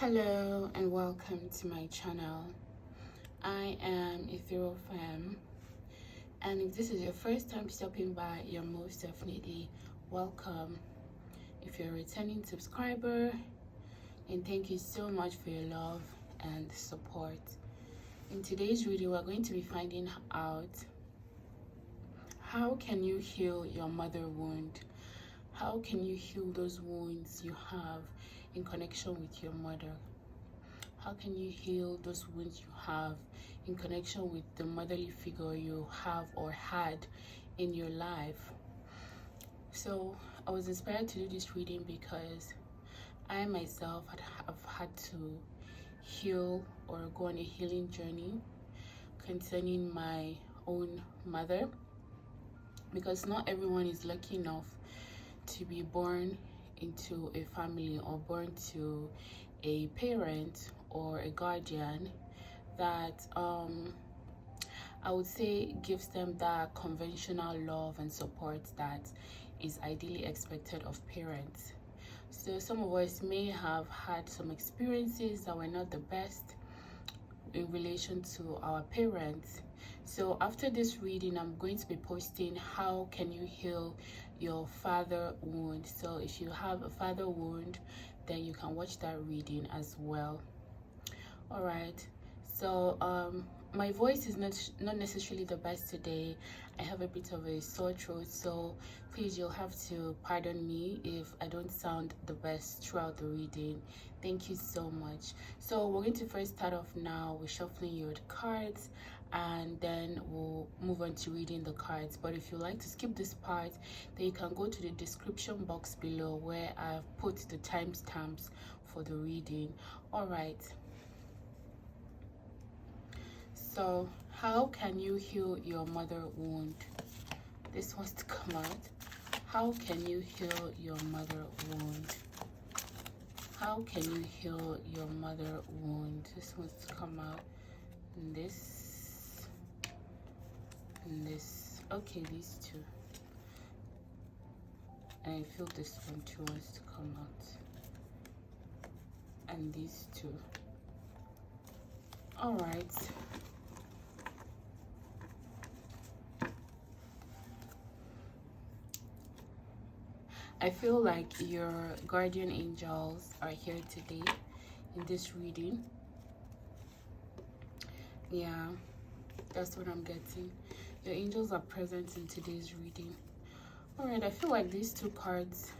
Hello and welcome to my channel. I am Ethereal Fam, and if this is your first time stopping by, you're most definitely welcome. If you're a returning subscriber, and thank you so much for your love and support. In today's video, we're going to be finding out how can you heal your mother wound. How can you heal those wounds you have in connection with your mother? How can you heal those wounds you have in connection with the motherly figure you have or had in your life? So I was inspired to do this reading because I myself have had to heal or go on a healing journey concerning my own mother, because not everyone is lucky enough to be born into a family or born to a parent or a guardian that I would say gives them that conventional love and support that is ideally expected of parents. So some of us may have had some experiences that were not the best in relation to our parents. So after this reading, I'm going to be posting how can you heal your father wound. So if you have a father wound, then you can watch that reading as well. All right, so my voice is not necessarily the best today. I have a bit of a sore throat, so please, you'll have to pardon me if I don't sound the best throughout the reading. Thank you so much. So we're going to first start off now with shuffling your cards, and then we'll move on to reading the cards. But if you like to skip this part, then you can go to the description box below where I've put the timestamps for the reading. All right, so how can you heal your mother wound? This wants to come out. How can you heal your mother wound? How can you heal your mother wound? This wants to come out. And this. And this. Okay, these two. And I feel this one too wants to come out. And these two. All right. I feel like your guardian angels are here today in this reading. Yeah, that's what I'm getting. Your angels are present in today's reading. All right, I feel like these two cards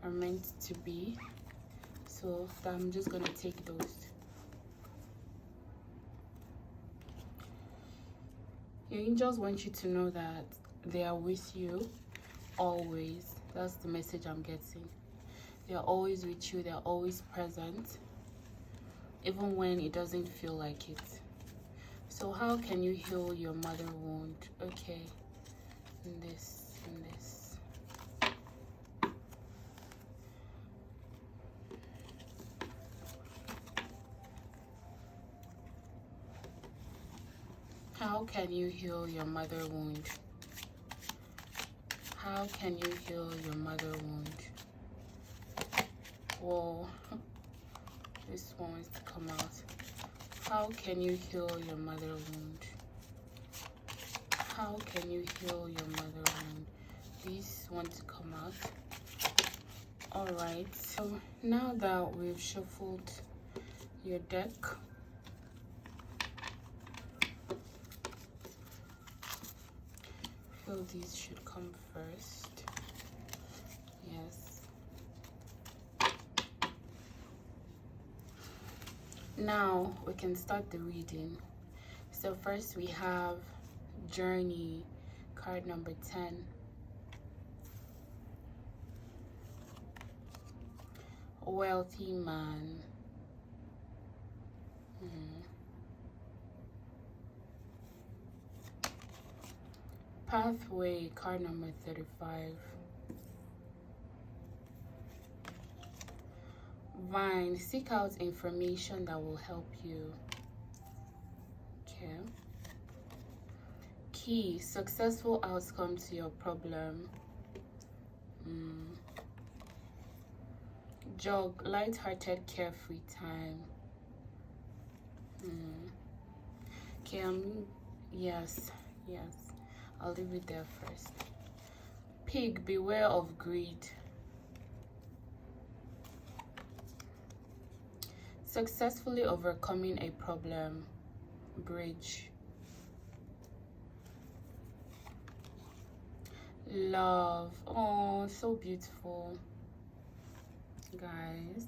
are meant to be, so I'm just gonna take those. Your angels want you to know that they are with you always. That's the message I'm getting. They're always with you. They're always present, even when it doesn't feel like it. So how can you heal your mother wound? Okay, and this, and this. How can you heal your mother wound? How can you heal your mother wound? Whoa, this one wants to come out. How can you heal your mother wound? How can you heal your mother wound? These want to come out. All right, so now that we've shuffled your deck, I feel these should come first. Yes. Now we can start the reading. So first we have Journey, card number 10. Wealthy man. Pathway, card number 35. Vine, seek out information that will help you. Okay. Key, successful outcome to your problem. Jog, light-hearted, carefree time. Okay, yes, I'll leave it there first. Pig, beware of greed. Successfully overcoming a problem. Bridge. Love. Oh, so beautiful, guys.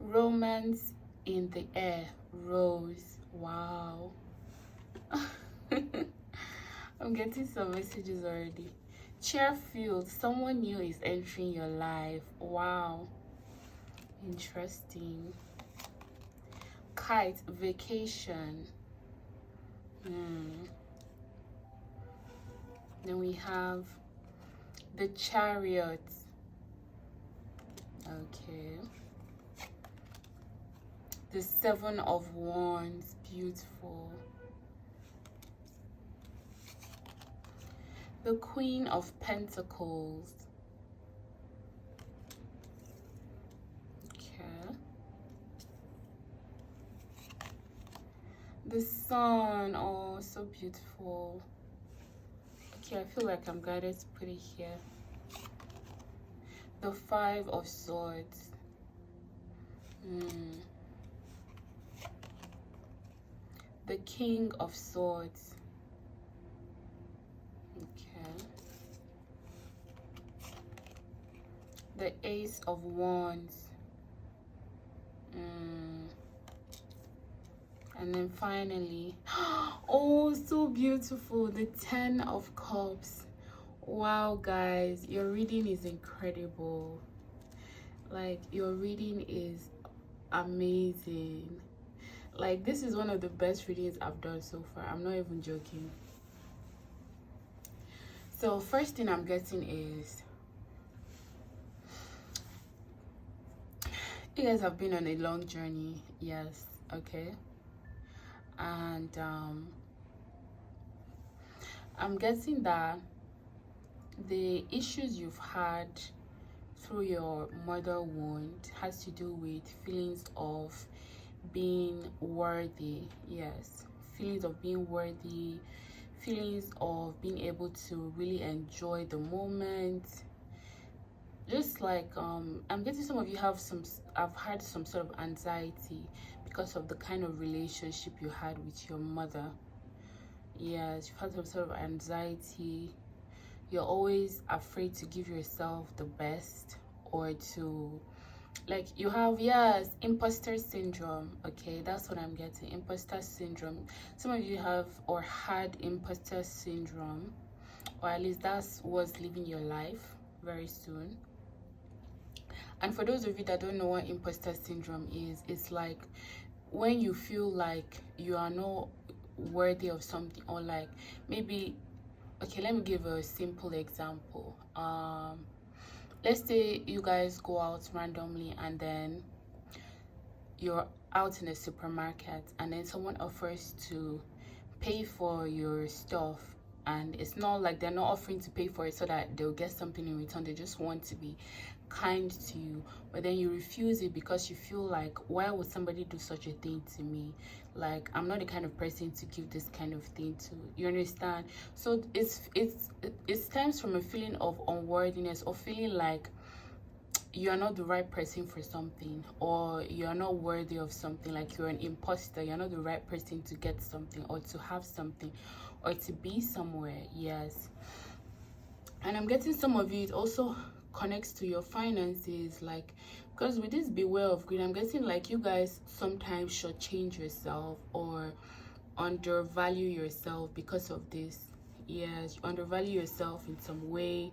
Romance in the air. Rose. Wow. I'm getting some messages already. Cheerfield, someone new is entering your life. Wow, interesting. Kite, vacation. Then we have the Chariot. Okay. The Seven of Wands, beautiful. The Queen of Pentacles. Okay. The Sun, oh, so beautiful. Okay, I feel like I'm guided to put it here. The Five of Swords. The King of Swords. Okay. The Ace of Wands. And then finally, oh, so beautiful, the Ten of Cups. Wow, guys, your reading is incredible. Like, your reading is amazing. Like, this is one of the best readings I've done so far. I'm not even joking. So first thing I'm getting is you guys have been on a long journey. Yes, okay. And I'm guessing that the issues you've had through your mother wound has to do with feelings of being worthy. Yes, feelings of being worthy, feelings of being able to really enjoy the moment. Just like I'm getting some of you have I've had some sort of anxiety because of the kind of relationship you had with your mother. Yes, you've had some sort of anxiety. You're always afraid to give yourself the best, or to, like, you have, yes, imposter syndrome. Okay, that's what I'm getting, imposter syndrome. Some of you have or had imposter syndrome, or at least that's what's living your life very soon. And for those of you that don't know what imposter syndrome is, it's like when you feel like you are not worthy of something, or like maybe, okay, let me give a simple example. Let's say you guys go out randomly and then you're out in a supermarket and then someone offers to pay for your stuff, and it's not like they're not offering to pay for it so that they'll get something in return. They just want to be kind to you, but then you refuse it because you feel like, why would somebody do such a thing to me? Like, I'm not the kind of person to give this kind of thing to. You understand? So it stems from a feeling of unworthiness, or feeling like you're not the right person for something, or you're not worthy of something, like you're an imposter, you're not the right person to get something, or to have something, or to be somewhere. Yes. And I'm getting some of you, it also connects to your finances, like, because with this beware of greed, I'm getting like you guys sometimes shortchange yourself or undervalue yourself because of this. Yes, you undervalue yourself in some way.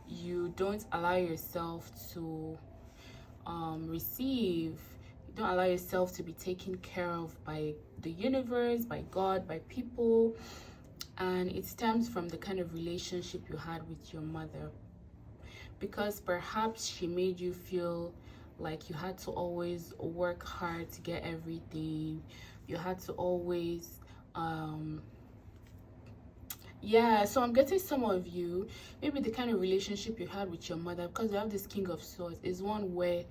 You don't allow yourself to receive. You don't allow yourself to be taken care of by the universe, by God, by people. And it stems from the kind of relationship you had with your mother, because perhaps she made you feel like you had to always work hard to get everything. You had to always Yeah, so I'm getting some of you, maybe the kind of relationship you had with your mother, because you have this King of Swords, is one where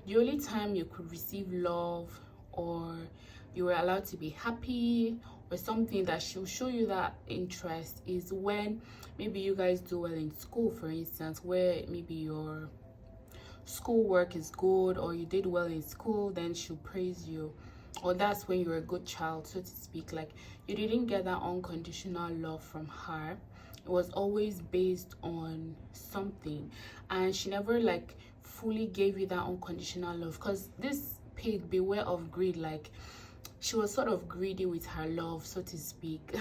the only time you could receive love, or you were allowed to be happy, or something that she'll show you that interest, is when maybe you guys do well in school, for instance, where maybe your schoolwork is good or you did well in school, then she'll praise you. Or that's when you're a good child, so to speak. Like, you didn't get that unconditional love from her. It was always based on something, and she never like fully gave you that unconditional love, because this pig, beware of greed. Like, she was sort of greedy with her love, so to speak.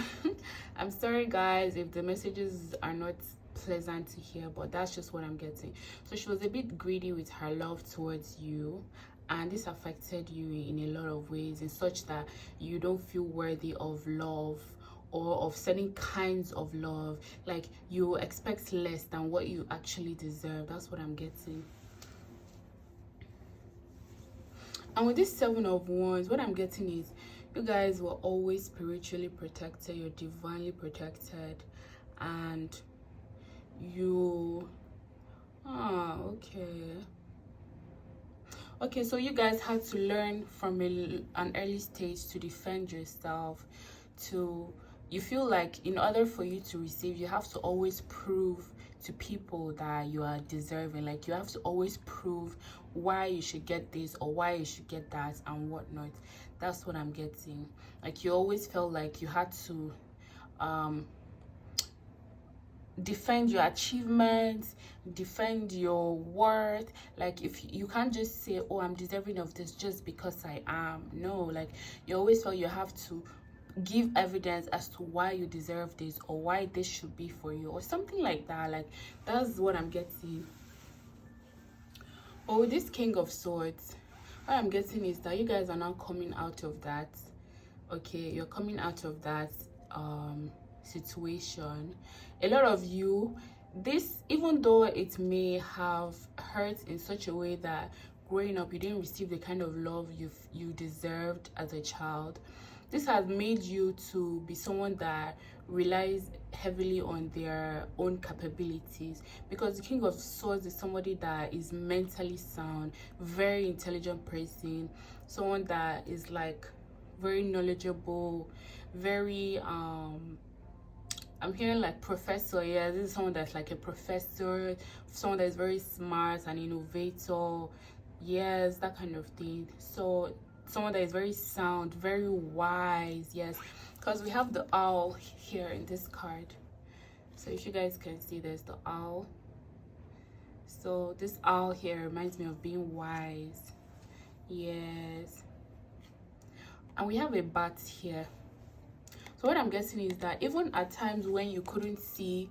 I'm sorry guys if the messages are not pleasant to hear, but that's just what I'm getting. So she was a bit greedy with her love towards you, and this affected you in a lot of ways, in such that you don't feel worthy of love, or of certain kinds of love. Like, you expect less than what you actually deserve. That's what I'm getting. And with this Seven of Wands, what I'm getting is you guys were always spiritually protected. You're divinely protected, and you okay, so you guys had to learn from an early stage to defend yourself. To, you feel like in order for you to receive, you have to always prove to people that you are deserving. Like, you have to always prove why you should get this or why you should get that and whatnot. That's what I'm getting. Like, you always felt like you had to defend your achievements, defend your worth. Like, if you can't just say, oh, I'm deserving of this just because I am. No, like, you always felt you have to give evidence as to why you deserve this, or why this should be for you, or something like that. Like, that's what I'm getting. But with this King of Swords, what I'm getting is that you guys are now coming out of that. Okay, you're coming out of that situation. A lot of you, this, even though it may have hurt in such a way that growing up you didn't receive the kind of love you deserved as a child, this has made you to be someone that relies heavily on their own capabilities, because the King of Swords is somebody that is mentally sound, very intelligent person, someone that is like very knowledgeable, very I'm hearing like professor. Yeah, this is someone that's like a professor, someone that is very smart and innovator. Yes, that kind of thing. So someone that is very sound, very wise. Yes, because we have the owl here in this card. So if you guys can see, there's the owl. So this owl here reminds me of being wise. Yes. And we have a bat here. So what I'm getting is that even at times when you couldn't see,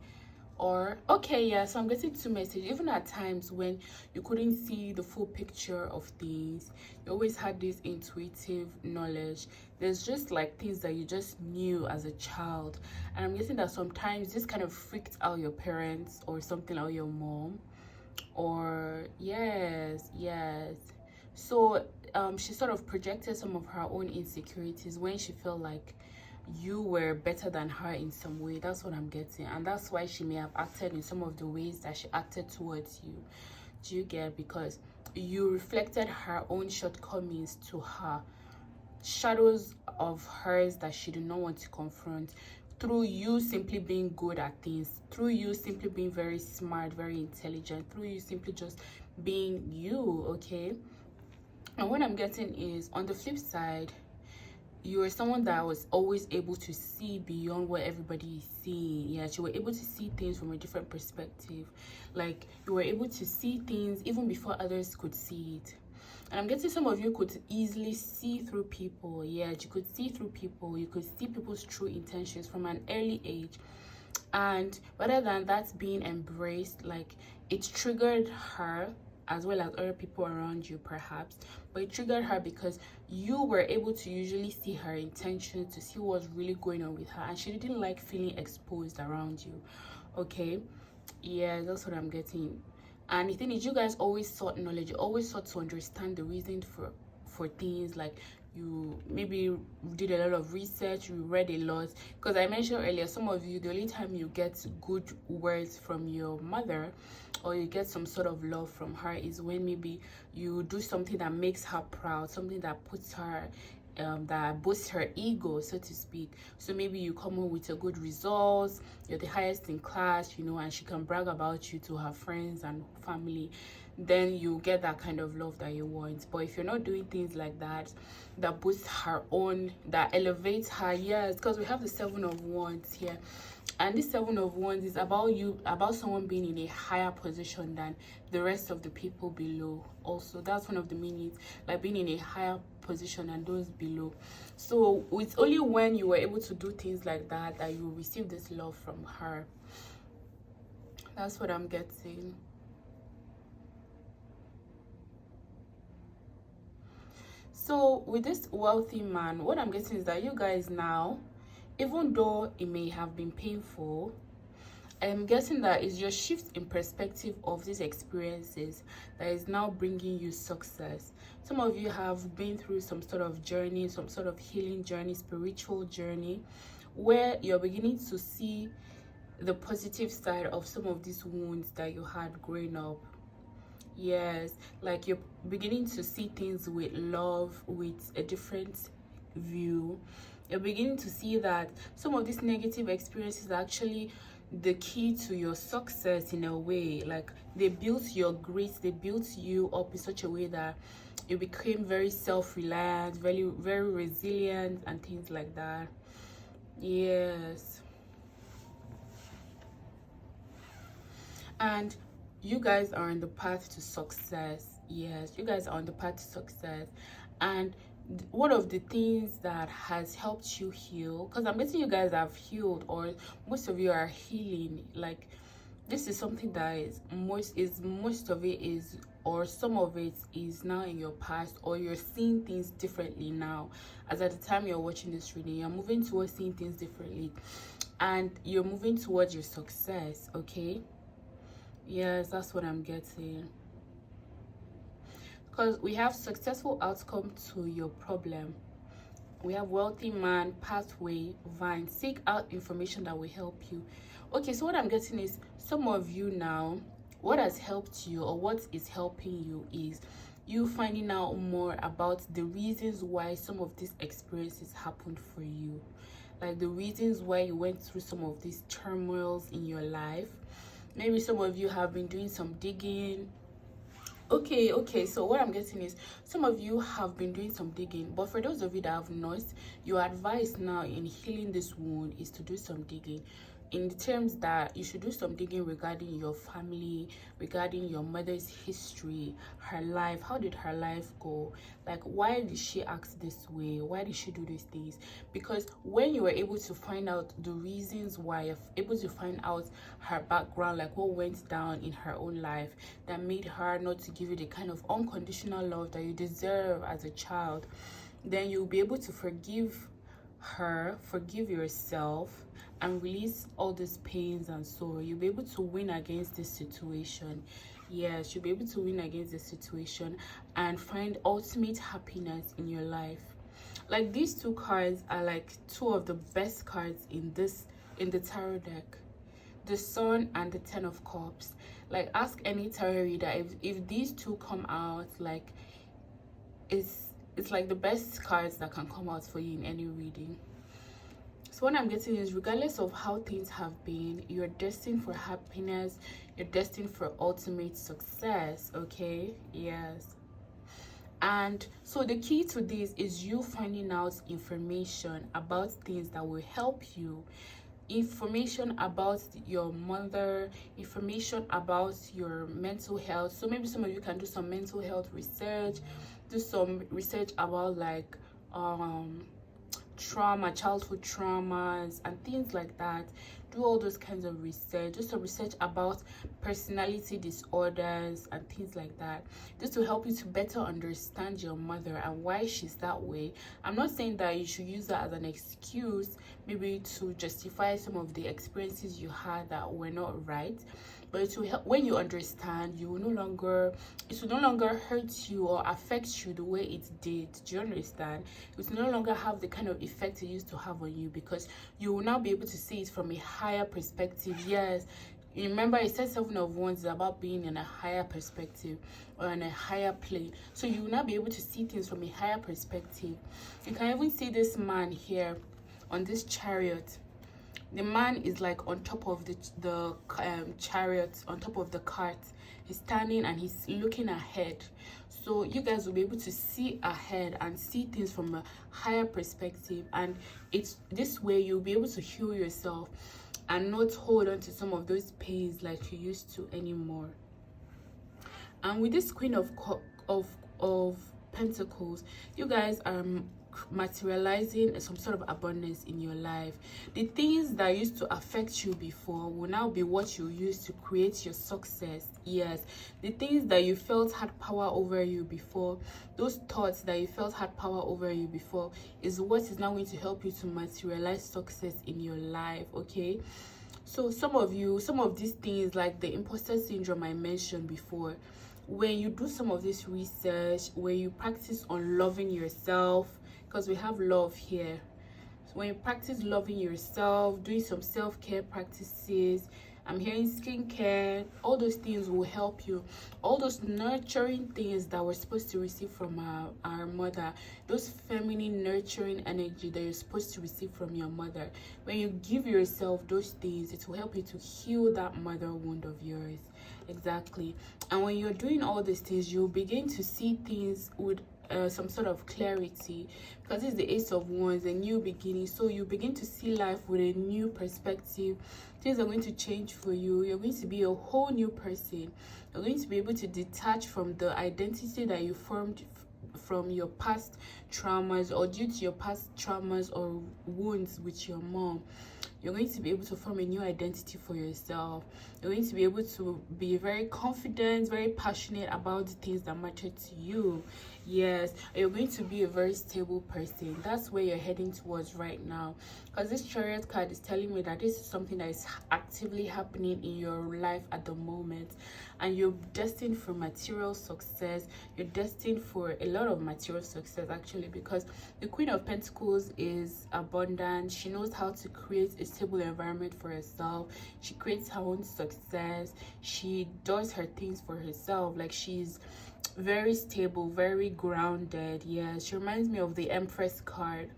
or okay, yeah, so I'm getting two messages. Even at times when you couldn't see the full picture of things, you always had this intuitive knowledge. There's just like things that you just knew as a child, and I'm guessing that sometimes this kind of freaked out your parents or something, or your mom, or yes. So she sort of projected some of her own insecurities when she felt like you were better than her in some way. That's what I'm getting, and that's why she may have acted in some of the ways that she acted towards you. Do you get? Because you reflected her own shortcomings to her, shadows of hers that she did not want to confront, through you simply being good at things, through you simply being very smart, very intelligent, through you simply just being you. Okay, and what I'm getting is, on the flip side, you were someone that was always able to see beyond what everybody is seeing. Yeah, you were able to see things from a different perspective. Like, you were able to see things even before others could see it. And I'm getting some of you could easily see through people. Yeah, you could see through people. You could see people's true intentions from an early age. And rather than that being embraced, like, it triggered her as well as other people around you perhaps, but it triggered her because you were able to usually see her intentions, to see what's really going on with her, and she didn't like feeling exposed around you. Okay, yeah, that's what I'm getting. And the thing is, you guys always sought knowledge, you always sought to understand the reason for things. Like, you maybe did a lot of research, you read a lot. Because I mentioned earlier, some of you, the only time you get good words from your mother or you get some sort of love from her is when maybe you do something that makes her proud, something that puts her that boosts her ego, so to speak. So maybe you come home with a good results, you're the highest in class, you know, and she can brag about you to her friends and family. Then you get that kind of love that you want. But if you're not doing things like that, that boosts her own, that elevates her, yes, because we have the 7 of Wands here, and this 7 of Wands is about you, about someone being in a higher position than the rest of the people below. Also, that's one of the meanings, like being in a higher position than those below. So it's only when you were able to do things like that that you will receive this love from her. That's what I'm getting. So with this wealthy man, what I'm getting is that you guys now, even though it may have been painful, I'm guessing that it's your shift in perspective of these experiences that is now bringing you success. Some of you have been through some sort of journey, some sort of healing journey, spiritual journey, where you're beginning to see the positive side of some of these wounds that you had growing up. Yes, like you're beginning to see things with love, with a different view. You're beginning to see that some of these negative experiences are actually the key to your success in a way. Like they built your grit, they built you up in such a way that you became very self-reliant, very resilient and things like that. Yes. And you guys are on the path to success. Yes, you guys are on the path to success. And one of the things that has helped you heal, because I'm betting you guys have healed, or most of you are healing, like this is something that is most of it is, or some of it is now in your past, or you're seeing things differently now. As at the time you're watching this reading, you're moving towards seeing things differently, and you're moving towards your success. Okay, yes, that's what I'm getting. Because we have successful outcome to your problem. We have wealthy man, pathway, vine. Seek out information that will help you. Okay, so what I'm getting is some of you now, what has helped you or what is helping you is you finding out more about the reasons why some of these experiences happened for you. Like the reasons why you went through some of these turmoils in your life. Maybe some of you have been doing some digging. Okay, so what I'm getting is some of you have been doing some digging, but for those of you that have not, your advice now in healing this wound is to do some digging, in the terms that you should do some digging regarding your family, regarding your mother's history, her life. How did her life go? Like, why did she act this way? Why did she do these things? Because when you were able to find out the reasons why, you're able to find out her background, like what went down in her own life that made her not to give you the kind of unconditional love that you deserve as a child, then you'll be able to forgive her, forgive yourself, and release all these pains and sorrow. You'll be able to win against this situation. Yes, you'll be able to win against this situation and find ultimate happiness in your life. Like these two cards are like two of the best cards in the tarot deck, the Sun and the 10 of Cups. Like ask any tarot reader if these two come out, like it's like the best cards that can come out for you in any reading. So what I'm getting is, regardless of how things have been, you're destined for happiness, you're destined for ultimate success. Okay, yes. And so the key to this is you finding out information about things that will help you, information about your mother, information about your mental health. So maybe some of you can do some mental health research, do some research about like trauma, childhood traumas and things like that. Do all those kinds of research. Do some research about personality disorders and things like that, just to help you to better understand your mother and why she's that way. I'm not saying that you should use that as an excuse, maybe to justify some of the experiences you had that were not right, but it will help. When you understand, you will no longer, it will no longer hurt you or affect you the way it did. Do you understand? It will no longer have the kind of effect it used to have on you, because you will now be able to see it from a higher perspective. Yes, remember, I said 7 of Wands is about being in a higher perspective or in a higher plane. So you will now be able to see things from a higher perspective. You can even see this man here on this chariot. The man is like on top of the chariot, on top of the cart. He's standing and he's looking ahead. So you guys will be able to see ahead and see things from a higher perspective, and it's this way you'll be able to heal yourself and not hold on to some of those pains like you used to anymore. And with this Queen of Pentacles, you guys are materializing some sort of abundance in your life. The things that used to affect you before will now be what you use to create your success. Yes, the things that you felt had power over you before, those thoughts that you felt had power over you before, is what is now going to help you to materialize success in your life. Okay, so some of these things, like the imposter syndrome I mentioned before, when you do some of this research, when you practice on loving yourself, because we have love here. So when you practice loving yourself, doing some self-care practices, I'm hearing skincare, all those things will help you. All those nurturing things that we're supposed to receive from our mother, those feminine nurturing energy that you're supposed to receive from your mother, when you give yourself those things, it will help you to heal that mother wound of yours. Exactly. And when you're doing all these things, you'll begin to see things with some sort of clarity, because this is the Ace of Wands, a new beginning. So you begin to see life with a new perspective. Things are going to change for you. You're going to be a whole new person. You're going to be able to detach from the identity that you formed from your past traumas, or due to your past traumas or wounds with your mom. You're going to be able to form a new identity for yourself. You're going to be able to be very confident, very passionate about the things that matter to you. Yes, you're going to be a very stable person. That's where you're heading towards right now, because this Chariot card is telling me that this is something that is actively happening in your life at the moment, and you're destined for material success. You're destined for a lot of material success, actually, because the Queen of Pentacles is abundant. She knows how to create a stable environment for herself. She creates her own success. She does her things for herself. Like, she's very stable, very grounded. Yeah, she reminds me of the Empress card.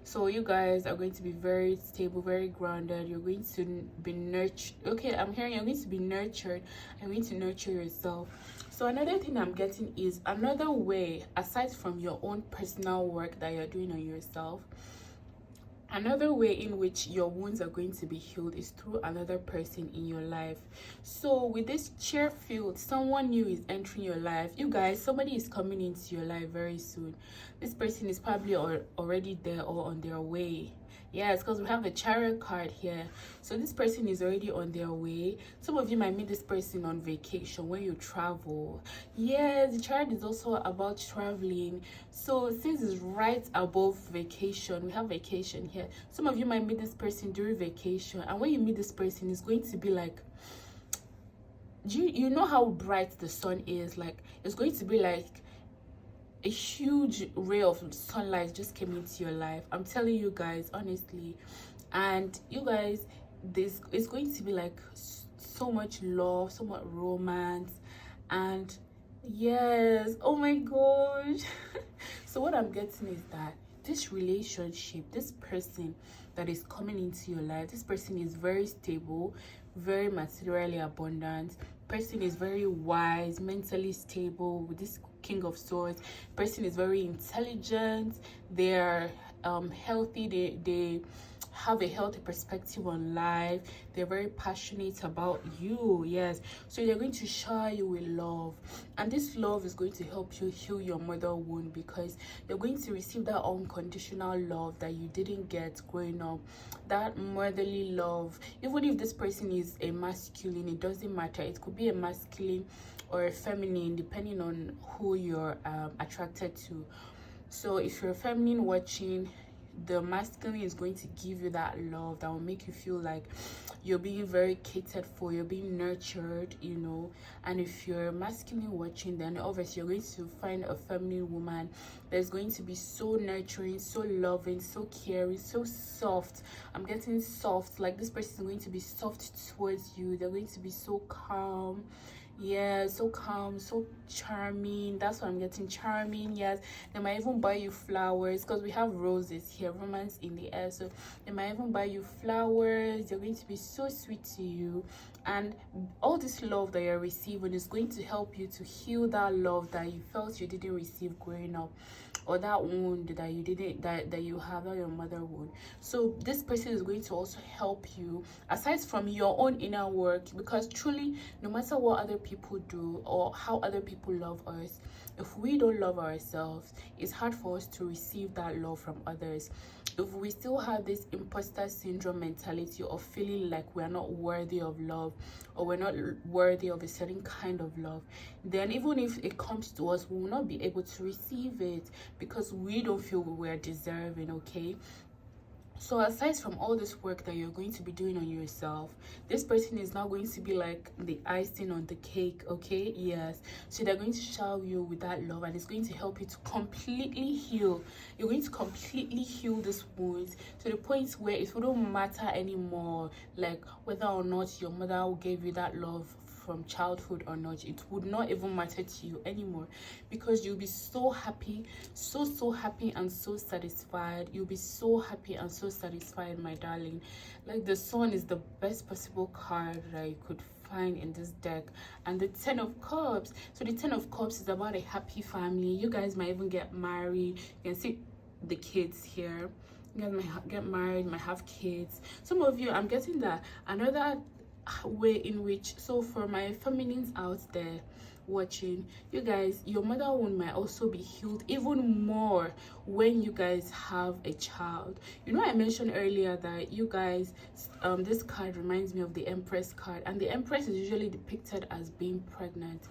So you guys are going to be very stable, very grounded. You're going to be nurtured. Okay, I'm hearing you're going to be nurtured. You're going to nurture yourself. So another thing I'm getting is another way, aside from your own personal work that you're doing on yourself, another way in which your wounds are going to be healed is through another person in your life. So with this chair field, someone new is entering your life. You guys, somebody is coming into your life very soon. This person is probably already there or on their way. Yes, because we have a Chariot card here. So this person is already on their way. Some of you might meet this person on vacation when you travel. Yes, the Chariot is also about traveling. So since it's right above vacation, we have vacation here. Some of you might meet this person during vacation. And when you meet this person, it's going to be like, you know how bright the sun is? Like, it's going to be like a huge ray of sunlight just came into your life. I'm telling you guys, honestly. And you guys, this is going to be like so much love, so much romance, and yes, oh my gosh. So what I'm getting is that this relationship, this person that is coming into your life, this person is very stable, very materially abundant. Person is very wise, mentally stable. With this King of Swords, person is very intelligent. They're healthy. They have a healthy perspective on life. They're very passionate about you. Yes, so they're going to shower you with love, and this love is going to help you heal your mother wound, because you're going to receive that unconditional love that you didn't get growing up, that motherly love. Even if this person is a masculine, it doesn't matter. It could be a masculine or a feminine, depending on who you're attracted to. So if you're feminine watching, the masculine is going to give you that love that will make you feel like you're being very catered for, you're being nurtured, you know. And if you're masculine watching, then obviously you're going to find a feminine woman that's going to be so nurturing, so loving, so caring, so soft. I'm getting soft, like this person is going to be soft towards you. They're going to be so calm, yeah, so calm, so charming. That's what I'm getting, charming. Yes, they might even buy you flowers, because we have roses here, romance in the air. So they might even buy you flowers. They're going to be so sweet to you, and all this love that you're receiving is going to help you to heal that love that you felt you didn't receive growing up, or that wound that you didn't that you have, that your mother wound. So this person is going to also help you aside from your own inner work, because truly, no matter what other people do or how other people love us, if we don't love ourselves, it's hard for us to receive that love from others. If we still have this imposter syndrome mentality of feeling like we're not worthy of love, or we're not worthy of a certain kind of love, then even if it comes to us, we will not be able to receive it, because we don't feel we're deserving. Okay, so aside from all this work that you're going to be doing on yourself, this person is now going to be like the icing on the cake. Okay, yes, so they're going to shower you with that love, and it's going to help you to completely heal. You're going to completely heal this wound to the point where it wouldn't matter anymore, like whether or not your mother gave you that love from childhood or not. It would not even matter to you anymore, because you'll be so happy, so happy and so satisfied. You'll be so happy and so satisfied, my darling. Like the Sun is the best possible card that you could find in this deck, and the Ten of Cups. So the Ten of Cups is about a happy family. You guys might even get married. You can see the kids here. You guys might get married, might have kids. Some of you, I'm getting that another way in which, so for my feminines out there watching, you guys, your mother wound might also be healed even more when you guys have a child. You know, I mentioned earlier that you guys, this card reminds me of the Empress card, and the Empress is usually depicted as being pregnant.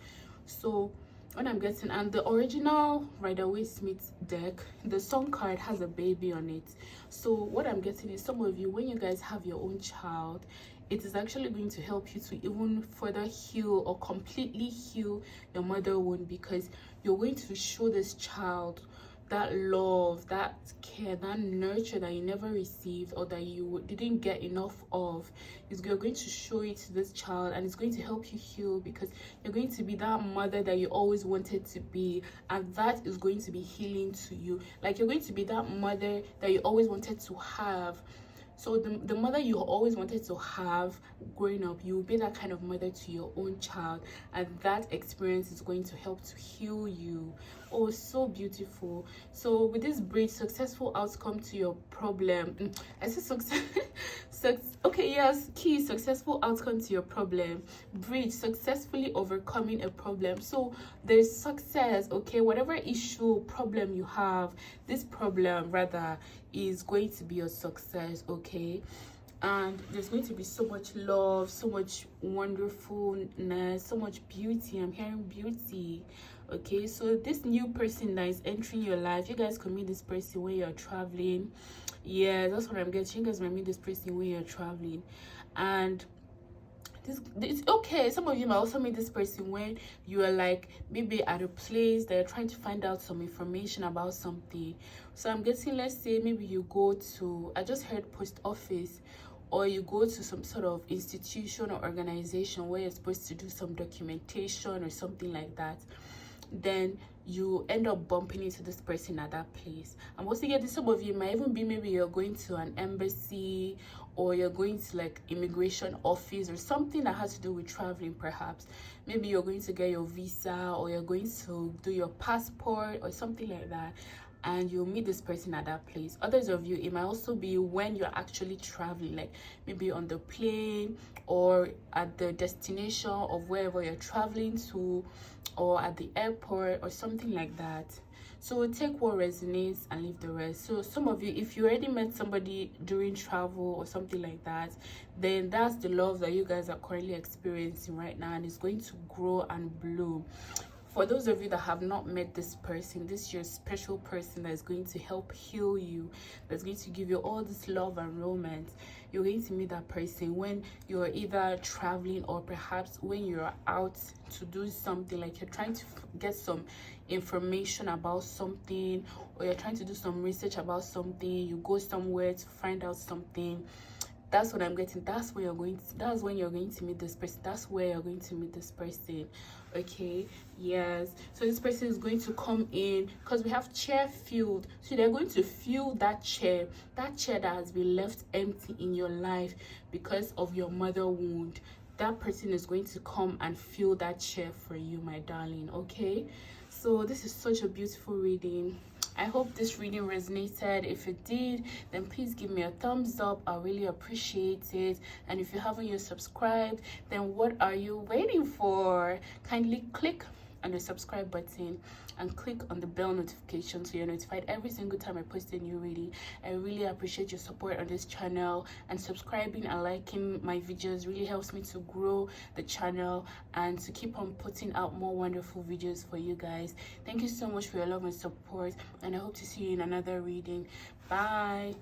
So when I'm getting, and the original Rider-Waite-Smith deck, the Sun card has a baby on it. So what I'm getting is, some of you, when you guys have your own child, it is actually going to help you to even further heal or completely heal your mother wound, because you're going to show this child that love, that care, that nurture that you never received, or that you didn't get enough of. You're going to show it to this child, and it's going to help you heal, because you're going to be that mother that you always wanted to be, and that is going to be healing to you. Like, you're going to be that mother that you always wanted to have. So the mother you always wanted to have growing up, you will be that kind of mother to your own child, and that experience is going to help to heal you. Oh, so beautiful. So with this bridge, successful outcome to your problem. I said success. Okay, yes, key, successful outcome to your problem. Bridge, successfully overcoming a problem. So there's success. Okay, whatever issue, problem you have, this problem rather is going to be a success. Okay, and there's going to be so much love, so much wonderfulness, so much beauty. I'm hearing beauty. Okay, so this new person that is entering your life, you guys can meet this person when you're traveling. Yeah, that's what I'm getting. You guys might meet this person when you're traveling, and it's okay. Some of you might also meet this person when you are like maybe at a place that you're trying to find out some information about something. So I'm getting, let's say maybe you go to, I just heard post office, or you go to some sort of institution or organization where you're supposed to do some documentation or something like that. Then you end up bumping into this person at that place. And once again, some of you might even be, maybe you're going to an embassy, or you're going to like immigration office or something that has to do with traveling. Perhaps maybe you're going to get your visa, or you're going to do your passport or something like that, and you'll meet this person at that place. Others of you, it might also be when you're actually traveling, like maybe on the plane or at the destination of wherever you're traveling to, or at the airport or something like that. So take what resonates and leave the rest. So some of you, if you already met somebody during travel or something like that, then that's the love that you guys are currently experiencing right now, and it's going to grow and bloom. For those of you that have not met this person, this is your special person that is going to help heal you, that's going to give you all this love and romance. You're going to meet that person when you're either traveling, or perhaps when you're out to do something, like you're trying to get some information about something, or you're trying to do some research about something. You go somewhere to find out something. That's what I'm getting. That's when you're going to meet this person. That's where you're going to meet this person. Okay, yes. So this person is going to come in, because we have chair filled. So they're going to fill that chair that has been left empty in your life because of your mother wound. That person is going to come and fill that chair for you, my darling. Okay, so this is such a beautiful reading. I hope this reading resonated. If it did, then please give me a thumbs up. I really appreciate it. And if you haven't yet subscribed, then what are you waiting for? Kindly click on the subscribe button and click on the bell notification so you're notified every single time I post a new reading. I really appreciate your support on this channel, and subscribing and liking my videos really helps me to grow the channel and to keep on putting out more wonderful videos for you guys. Thank you so much for your love and support, and I hope to see you in another reading. Bye.